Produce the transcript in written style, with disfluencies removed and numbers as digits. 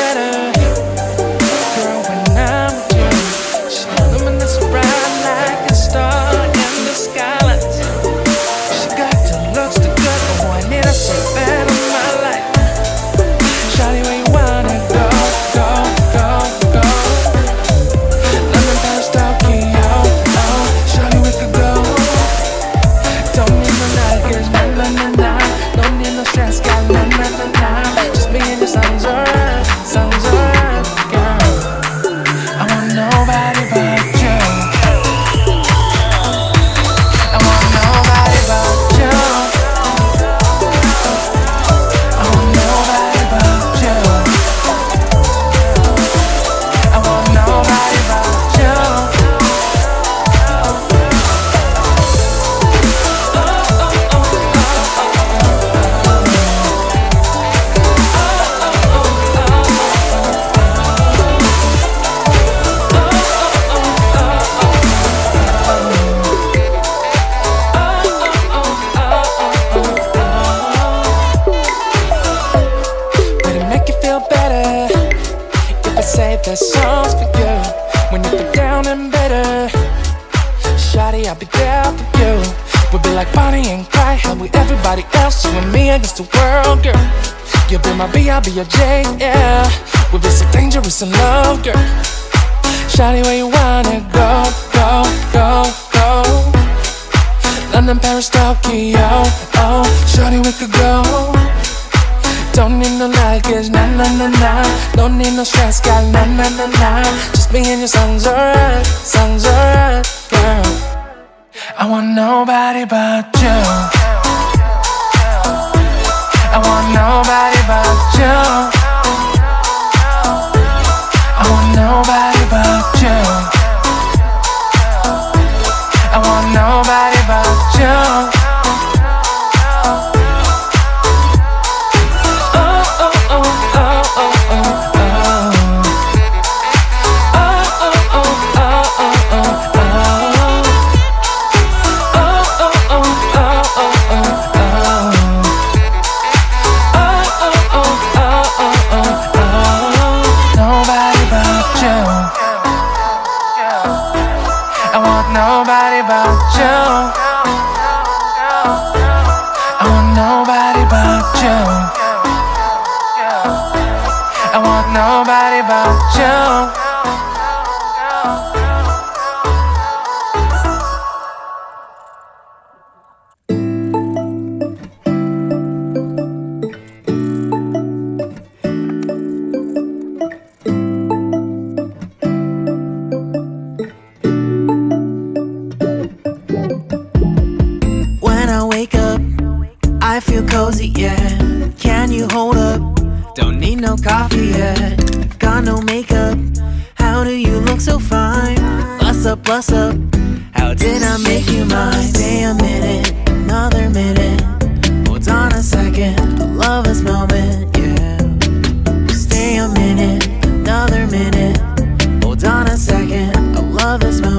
better. Girl, when I'm with you, she illuminates so bright like a star in the skylight. She got the looks, the good, but boy, I need her so bad in my life. Shawty, where you wanna go, go, go, go? London, Paris, Tokyo, oh, shawty, we could go. Don't need no luggage, na na na na. Don't need no stress, got na na na na. Just me and your sounds alright, girl. I want nobody but you. I want nobody but you. I want nobody but you. I want nobody but you. Would it make you feel better if I say the songs for you when you feel down and bitter? Shawty, I'll be there for you. We'll be like Bonnie and Clyde, how with everybody else, you and me against the world, girl. You'll be my B, I'll be your J, yeah. We'll be so dangerous in love, girl. Shawty, where you wanna go, go, go, go? London, Paris, Tokyo, oh, shawty, we could go. Don't need no luggage, na na na na. Don't need no stress, got na na na na. Just me and your sounds alright, girl. I want nobody but you. I want nobody but you. I want nobody but you. I want nobody but you. Nobody but you. I want nobody but you. I want nobody but you. I feel cozy, yeah. Can you hold up? Don't need no coffee yet. Got no makeup. How do you look so fine? Bust up, bust up. How did I make you mine? Stay a minute, another minute. Hold on a second, I love this moment, yeah. Stay a minute, another minute. Hold on a second, I love this moment.